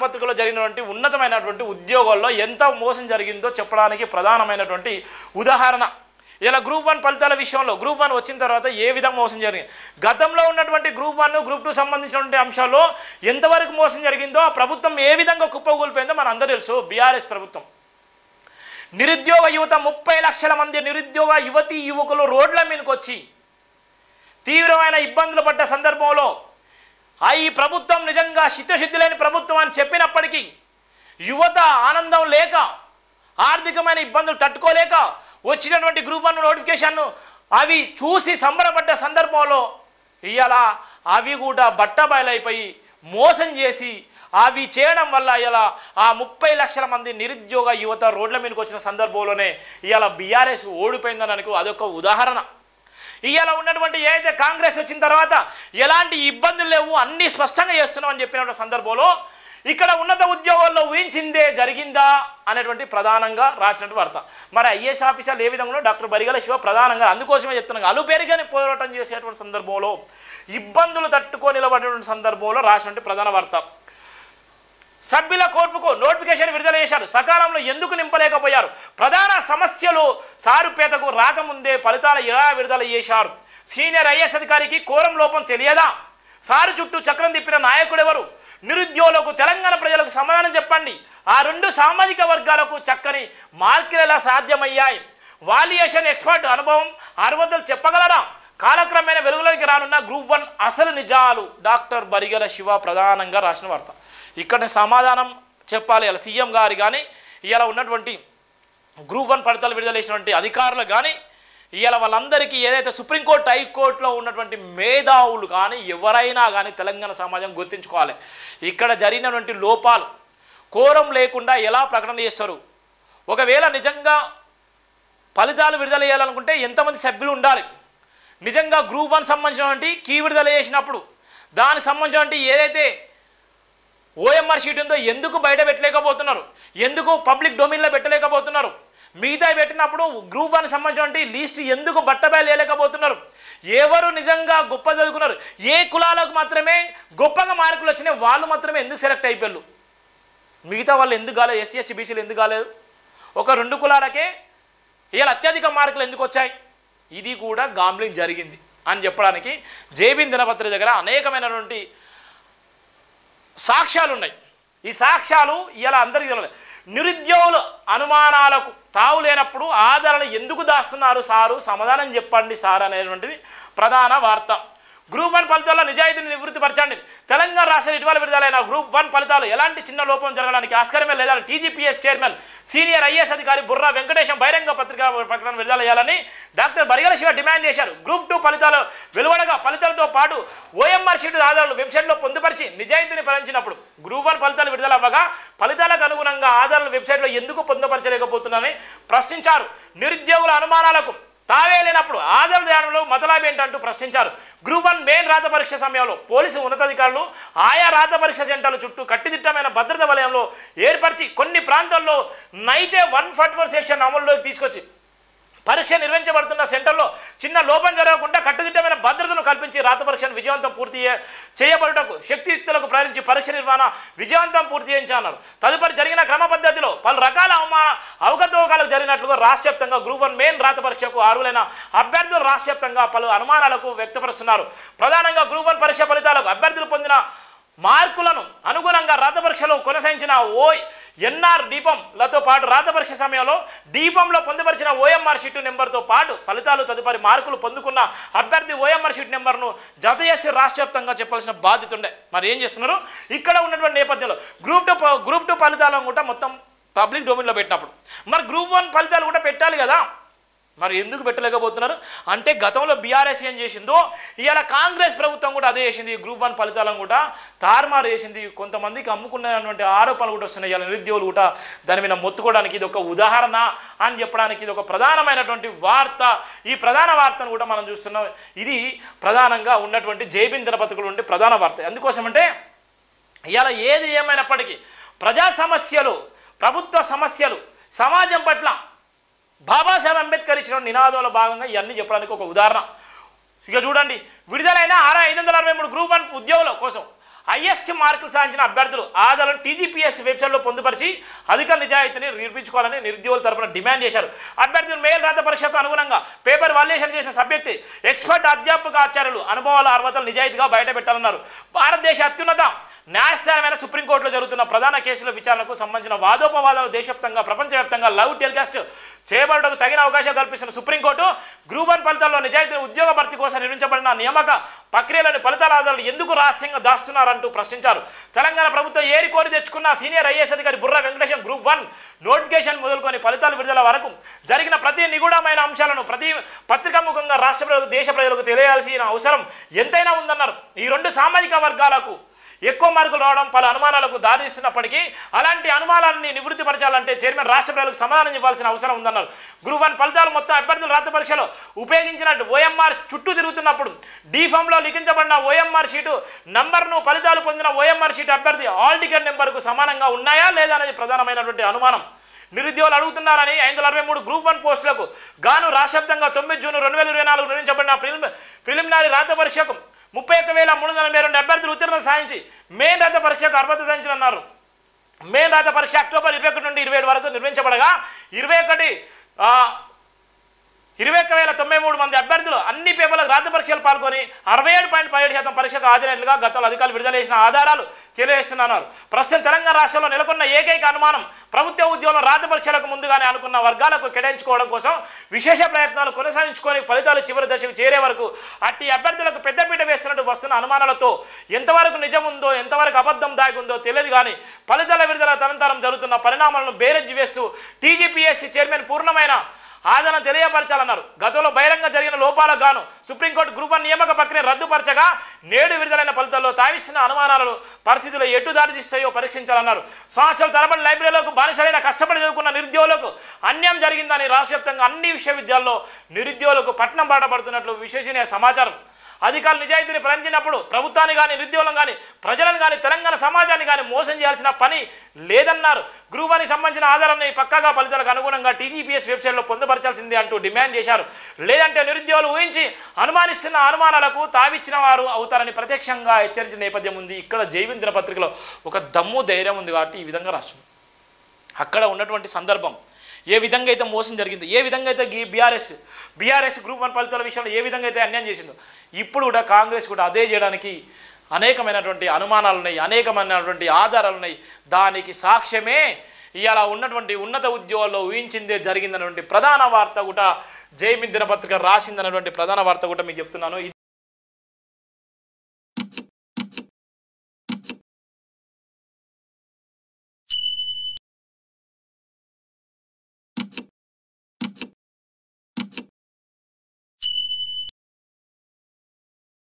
దినపత్రికలో జరిగినటువంటి ఉన్నతమైనటువంటి ఉద్యోగాల్లో ఎంత మోసం జరిగిందో చెప్పడానికి ప్రధానమైనటువంటి ఉదాహరణ. ఇలా గ్రూప్ 1 ఫలితాల విషయంలో గ్రూప్ 1 వచ్చిన తర్వాత ఏ విధంగా మోసం జరిగింది, గతంలో ఉన్నటువంటి గ్రూప్ 1 గ్రూప్ 2 సంబంధించినటువంటి అంశాల్లో ఎంతవరకు మోసం జరిగిందో, ఆ ప్రభుత్వం ఏ విధంగా కుప్పకూలిపోయిందో మన అందరూ తెలుసు. బీఆర్ఎస్ ప్రభుత్వం నిరుద్యోగ యువత 30 లక్షల మంది నిరుద్యోగ యువతీ యువకులు రోడ్ల మీదకి వచ్చి తీవ్రమైన ఇబ్బందులు పడ్డ సందర్భంలో ఈ ప్రభుత్వం నిజంగా చిత్తశుద్ధి లేని ప్రభుత్వం అని చెప్పినప్పటికీ యువత ఆనందం లేక, ఆర్థికమైన ఇబ్బందులు తట్టుకోలేక వచ్చినటువంటి గ్రూప్ 1 నోటిఫికేషన్ను అవి చూసి సంబరపడ్డ సందర్భంలో ఇవాళ అవి కూడా బట్టబయలైపోయి మోసం చేసి అవి చేయడం వల్ల ఇలా ఆ 30 లక్షల మంది నిరుద్యోగ యువత రోడ్ల మీదకి వచ్చిన సందర్భంలోనే ఇవాళ బీఆర్ఎస్ ఓడిపోయిందని అదొక ఉదాహరణ. ఇవాళ ఉన్నటువంటి ఏదైతే కాంగ్రెస్ వచ్చిన తర్వాత ఎలాంటి ఇబ్బందులు లేవు, అన్నీ స్పష్టంగా చేస్తున్నామని చెప్పినటువంటి సందర్భంలో ఇక్కడ ఉన్నత ఉద్యోగాల్లో ఊహించిందే జరిగిందా అనేటువంటి ప్రధానంగా రాసినటువంటి వార్త. మరి ఐఏఎస్ ఆఫీసర్లు ఏ విధంగా డాక్టర్ బరిగల శివ ప్రధానంగా అందుకోసమే చెప్తున్నాను, అలుపెరిగని పోరాటం చేసేటువంటి సందర్భంలో ఇబ్బందులు తట్టుకొని నిలబడినటువంటి సందర్భంలో రాసినటువంటి ప్రధాన వార్త. సభ్యుల కోర్టుకు నోటిఫికేషన్ విడుదల చేశారు, సకాలంలో ఎందుకు నింపలేకపోయారు, ప్రధాన సమస్యలు సారుపేతకు రాకముందే ఫలితాలు ఎలా విడుదల చేశారు, సీనియర్ ఐఏఎస్ అధికారికి కోరం లోపం తెలియదా, సారు చుట్టూ చక్రం తిప్పిన నాయకుడెవరు, నిరుద్యోగులకు తెలంగాణ ప్రజలకు సమాధానం చెప్పండి, ఆ రెండు సామాజిక వర్గాలకు చక్కని మార్కులు ఎలా సాధ్యమయ్యాయి, వాల్యుయేషన్ ఎక్స్పర్ట్ అనుభవం అర్హతలు చెప్పగలరా, కాలక్రమేణా వెలుగులోకి రానున్న గ్రూప్ 1 అసలు నిజాలు డాక్టర్ బరిగల శివ ప్రధానంగా రాసిన వార్త. ఇక్కడ సమాధానం చెప్పాలి ఇలా సీఎం గారు కానీ, ఇలా ఉన్నటువంటి గ్రూప్ 1 ఫలితాలు విడుదల చేసినటువంటి అధికారులు కానీ, ఇవాళ వాళ్ళందరికీ ఏదైతే సుప్రీంకోర్టు హైకోర్టులో ఉన్నటువంటి మేధావులు కానీ ఎవరైనా కానీ తెలంగాణ సమాజం గుర్తించుకోవాలి. ఇక్కడ జరిగినటువంటి లోపాలు కోరం లేకుండా ఎలా ప్రకటన చేస్తారు, ఒకవేళ నిజంగా ఫలితాలు విడుదల చేయాలనుకుంటే ఎంతమంది సభ్యులు ఉండాలి, నిజంగా గ్రూప్ 1 సంబంధించినటువంటి కీ విడుదల చేసినప్పుడు దానికి సంబంధించినటువంటి ఏదైతే ఓఎంఆర్ షీట్ ఉందో ఎందుకు బయట పెట్టలేకపోతున్నారు, ఎందుకు పబ్లిక్ డొమైన్లో పెట్టలేకపోతున్నారు, మిగతా పెట్టినప్పుడు గ్రూప్ 1 సంబంధించినటువంటి లిస్ట్ ఎందుకు బట్టబయలు వేయలేకపోతున్నారు, ఎవరు నిజంగా గొప్ప చదువుకున్నారు, ఏ కులాలకు మాత్రమే గొప్పగా మార్కులు వచ్చినాయి వాళ్ళు మాత్రమే ఎందుకు సెలెక్ట్ అయిపోయారు, మిగతా వాళ్ళు ఎందుకు కాలేదు, ఎస్సీ ఎస్టీ బీసీలు ఎందుకు కాలేదు, ఒక 2 కులాలకే ఇలా అత్యధిక మార్కులు ఎందుకు వచ్చాయి, ఇది కూడా గాంబ్లింగ్ జరిగింది అని చెప్పడానికి జేబీ దినపత్రిక దగ్గర అనేకమైనటువంటి సాక్ష్యాలు ఉన్నాయి. ఈ సాక్ష్యాలు ఇలా అందరికీ తెలియదు. నిరుద్యోగుల అనుమానాలకు తావు లేనప్పుడు ఆధారాలు ఎందుకు దాస్తున్నారు సారు, సమాధానం చెప్పండి సార్ అనేటువంటిది ప్రధాన వార్త. గ్రూప్ 1 ఫలితాల్లో నిజాయితీని నివృత్తిపరచండి, తెలంగాణ రాష్ట్ర ఇటీవల విడుదలైన గ్రూప్ 1 ఫలితాలు ఎలాంటి చిన్న లోపం జరగడానికి ఆస్కారమే లేదని టీజీపీఎస్ చైర్మన్ సీనియర్ ఐఏఎస్ అధికారి బుర్రా వెంకటేశం బహిరంగ పత్రికా ప్రకటన విడుదల చేయాలని డాక్టర్ బరిగల శివ డిమాండ్ చేశారు. గ్రూప్ 2 ఫలితాలు వెలువడగా ఫలితాలతో పాటు ఓఎంఆర్ షీటు ఆధారాలు వెబ్సైట్లో పొందుపరిచి నిజాయితీని పరించినప్పుడు గ్రూప్ 1 ఫలితాలు విడుదల అవ్వగా ఫలితాలకు అనుగుణంగా ఆధారాలు వెబ్సైట్లో ఎందుకు పొందుపరచలేకపోతున్నారని ప్రశ్నించారు. నిరుద్యోగుల అనుమానాలకు తావే లేనప్పుడు ఆధార ధ్యానంలో మతలాభం ఏంటంటూ ప్రశ్నించారు. గ్రూప్ 1 మెయిన్ రాత పరీక్ష సమయంలో పోలీసు ఉన్నతాధికారులు ఆయా రాత పరీక్ష సెంటర్ల చుట్టూ కట్టుదిట్టమైన భద్రత వలయంలో ఏర్పరిచి కొన్ని ప్రాంతాల్లో నైతే 144 సెక్షన్ అమలులోకి తీసుకొచ్చి పరీక్ష నిర్వహించబడుతున్న సెంటర్లో చిన్న లోపం జరగకుండా కట్టుదిట్టమైన భద్రతను కల్పించి రాత పరీక్షను విజయవంతం పూర్తి చేయబడుటకు శక్తియుక్తులకు ప్రయాణించి పరీక్ష నిర్వహణ విజయవంతం పూర్తి చేయించారు. తదుపరి జరిగిన క్రమ పద్ధతిలో పలు రకాల అవకతవకలకు జరిగినట్లుగా రాష్ట్ర వ్యాప్తంగా గ్రూప్ 1 మెయిన్ రాత పరీక్షకు అర్హులైన అభ్యర్థులు రాష్ట్ర వ్యాప్తంగా పలు అనుమానాలకు వ్యక్తపరుస్తున్నారు. ప్రధానంగా గ్రూప్ 1 పరీక్ష ఫలితాలకు అభ్యర్థులు పొందిన మార్కులను అనుగుణంగా రాత పరీక్షలో కొనసాగించిన ఎన్ఆర్ దీపంలతో పాటు రాత పరీక్ష సమయంలో దీపంలో పొందుపరిచిన ఓఎంఆర్ షీట్ నెంబర్తో పాటు ఫలితాలు తదుపరి మార్కులు పొందుకున్న అభ్యర్థి ఓఎంఆర్ షీట్ నెంబర్ను జత చేసి రాష్ట్ర వ్యాప్తంగా చెప్పాల్సిన బాధ్యత ఉండే. మరి ఏం చేస్తున్నారు, ఇక్కడ ఉన్నటువంటి నేపథ్యంలో గ్రూప్ 2 ఫలితాలను కూడా మొత్తం పబ్లిక్ డొమైన్లో పెట్టినప్పుడు మరి గ్రూప్ 1 ఫలితాలు కూడా పెట్టాలి కదా, మరి ఎందుకు పెట్టలేకపోతున్నారు అంటే గతంలో బీఆర్ఎస్ ఏం చేసిందో ఇవాళ కాంగ్రెస్ ప్రభుత్వం కూడా అదే చేసింది. గ్రూప్ 1 ఫలితాలను కూడా తారుమారు చేసింది, కొంతమందికి అమ్ముకున్నటువంటి ఆరోపణలు కూడా వస్తున్నాయి. ఇవాళ నిరుద్యోగులు కూడా దాని మీద మొత్తుకోవడానికి ఇది ఒక ఉదాహరణ అని చెప్పడానికి ఇది ఒక ప్రధానమైనటువంటి వార్త. ఈ ప్రధాన వార్తను కూడా మనం చూస్తున్నాం. ఇది ప్రధానంగా ఉన్నటువంటి జేబీ దినపత్రికలో ఉండే ప్రధాన వార్త. ఎందుకోసమంటే ఇవాళ ఏది ఏమైనప్పటికీ ప్రజా సమస్యలు, ప్రభుత్వ సమస్యలు, సమాజం పట్ల బాబాసాహెబ్ అంబేద్కర్ ఇచ్చిన నినాదంలో భాగంగా ఇవన్నీ చెప్పడానికి ఒక ఉదాహరణ. ఇక చూడండి, విడుదలైన 563 గ్రూప్ 1 ఉద్యోగుల కోసం హైయెస్ట్ మార్కులు సాధించిన అభ్యర్థులు ఆధారాలను టీజీపీఎస్సీ వెబ్సైట్లో పొందుపరిచి అధిక నిజాయితీని నిరూపించుకోవాలని నిరుద్యోగుల తరపున డిమాండ్ చేశారు. అభ్యర్థులు మేల్ రాత పరీక్షకు అనుగుణంగా పేపర్ వాల్యుయేషన్ చేసిన సబ్జెక్ట్ ఎక్స్పర్ట్ అధ్యాపక ఆచార్యులు అనుభవాల అర్హతలు నిజాయితీగా బయటపెట్టాలన్నారు. భారతదేశ అత్యున్నత న్యాయస్థానమైన సుప్రీంకోర్టులో జరుగుతున్న ప్రధాన కేసుల విచారణకు సంబంధించిన వాదోపవాదాలు దేశవ్యాప్తంగా ప్రపంచవ్యాప్తంగా లైవ్ టెలికాస్ట్ చేయబడటకు తగిన అవకాశం కల్పిస్తున్న సుప్రీంకోర్టు గ్రూప్ 1 ఫలితాల్లో నిజాయితీ ఉద్యోగ భర్తీ కోసం నిర్మించబడిన నియామక ప్రక్రియలోని ఫలితాల ఆధారాలు ఎందుకు రహస్యంగా దాస్తున్నారంటూ ప్రశ్నించారు. తెలంగాణ ప్రభుత్వం ఏరి కోరి తెచ్చుకున్న సీనియర్ ఐఏఎస్ అధికారి బుర్రా వెంకటేశం గ్రూప్ 1 నోటిఫికేషన్ మొదలుకొని ఫలితాలు విడుదల వరకు జరిగిన ప్రతి నిగూఢమైన అంశాలను ప్రతి పత్రికాముఖంగా రాష్ట్ర ప్రజలకు దేశ ప్రజలకు తెలియాల్సిన అవసరం ఎంతైనా ఉందన్నారు. ఈ రెండు సామాజిక వర్గాలకు ఎక్కువ మార్కులు రావడం పలు అనుమానాలకు దారిస్తున్నప్పటికీ అలాంటి అనుమానాన్ని నివృత్తిపరచాలంటే చైర్మన్ రాష్ట్ర ప్రజలకు సమాధానం ఇవ్వాల్సిన అవసరం ఉందన్నారు. గ్రూప్ 1 ఫలితాలు మొత్తం అభ్యర్థులు రాత పరీక్షలో ఉపయోగించినట్టు ఓఎంఆర్ చుట్టూ తిరుగుతున్నప్పుడు డీఫామ్లో లిఖించబడిన ఓఎంఆర్ షీటు నంబర్ను ఫలితాలు పొందిన ఓఎంఆర్ షీటు అభ్యర్థి హాల్ టికెట్ నెంబర్కు సమానంగా ఉన్నాయా లేదా అనేది ప్రధానమైనటువంటి అనుమానం. నిరుద్యోగులు అడుగుతున్నారని 563 గ్రూప్ 1 పోస్టులకు గాను రాష్ట్రవ్యాప్తంగా 9 జూన్ 2024 నిర్వహించబడిన ప్రిలిమినరీ రాత పరీక్షకు 31,342 అభ్యర్థులు ఉత్తీర్ణత సాధించి మెయిన్ రాత పరీక్షకు అర్హత సాధించారన్నారు. మెయిన్ రాత పరీక్ష అక్టోబర్ 21 నుండి 27 వరకు నిర్వహించబడగా 21,093 మంది అభ్యర్థులు అన్ని పేపర్లకు రాత పరీక్షలు పాల్గొని 67.17% పరీక్షకు హాజరైనట్లుగా గతంలో అధికారులు విడుదల చేసిన ఆధారాలు తెలియజేస్తున్నారు. ప్రస్తుతం తెలంగాణ రాష్ట్రంలో నెలకొన్న ఏకైక అనుమానం ప్రభుత్వ ఉద్యోగంలో రాత పరీక్షలకు ముందుగానే అనుకున్న వర్గాలకు కేటాయించుకోవడం కోసం విశేష ప్రయత్నాలు కొనసాగించుకొని ఫలితాలు చివరి దశకు చేరే వరకు అట్టి అభ్యర్థులకు పెద్దపీట వేస్తున్నట్టు వస్తున్న అనుమానాలతో ఎంతవరకు నిజం ఉందో ఎంతవరకు అబద్ధం దాగి ఉందో తెలియదు. కానీ ఫలితాల విడుదల తరంతరం జరుగుతున్న పరిణామాలను బేరజ్జి వేస్తూ టీజీపీఎస్సీ చైర్మన్ పూర్ణమైన ఆదరణ తెలియపరచాలన్నారు. గతంలో బహిరంగ జరిగిన లోపాలకు గాను సుప్రీంకోర్టు గ్రూప్ 1 నియామక ప్రక్రియను రద్దుపరచగా నేడు విడుదలైన ఫలితాల్లో తావిస్తున్న అనుమానాలను పరిస్థితులు ఎటు దారి తీస్తాయో పరీక్షించాలన్నారు. సంవత్సరాల తరబడి లైబ్రరీలకు బానిసలైన కష్టపడి చదువుకున్న నిరుద్యోగులకు అన్యాయం జరిగిందని రాష్ట్ర వ్యాప్తంగా అన్ని విశ్వవిద్యాలయాల్లో నిరుద్యోగులకు పట్టణం బాట పడుతున్నట్లు విశ్వసనీయ సమాచారం. అధికారులు నిజాయితీని ప్రకటించినప్పుడు ప్రభుత్వాన్ని కానీ నిరుద్యోగులను కానీ ప్రజలను కానీ తెలంగాణ సమాజాన్ని కానీ మోసం చేయాల్సిన పని లేదన్నారు. గ్రూప్ 1కి సంబంధించిన ఆధారాన్ని పక్కాగా ఫలితాలకు అనుగుణంగా టీజీపీఎస్ వెబ్సైట్లో పొందుపరచాల్సిందే అంటూ డిమాండ్ చేశారు. లేదంటే నిరుద్యోగులు ఊహించి అనుమానిస్తున్న అనుమానాలకు తావిచ్చిన వారు అవుతారని ప్రత్యక్షంగా హెచ్చరించిన నేపథ్యం ఉంది. ఇక్కడ జైవిన్ దినపత్రికలో ఒక దమ్ము ధైర్యం ఉంది కాబట్టి ఈ విధంగా రాస్తుంది. అక్కడ ఉన్నటువంటి సందర్భం ఏ విధంగా అయితే మోసం జరిగిందో, ఏ విధంగా అయితే బీఆర్ఎస్ గ్రూప్ 1 ఫలితాల విషయంలో ఏ విధంగా అయితే అన్యాయం చేసిందో ఇప్పుడు కూడా కాంగ్రెస్ కూడా అదే చేయడానికి అనేకమైనటువంటి అనుమానాలు ఉన్నాయి, అనేకమైనటువంటి ఆధారాలు ఉన్నాయి. దానికి సాక్ష్యమే ఇవాళ ఉన్నటువంటి ఉన్నత ఉద్యోగాల్లో ఊహించిందే జరిగిందన్నటువంటి ప్రధాన వార్త కూడా జైమిన్ దినపత్రిక రాసిందన్నటువంటి ప్రధాన వార్త కూడా మీకు చెప్తున్నాను.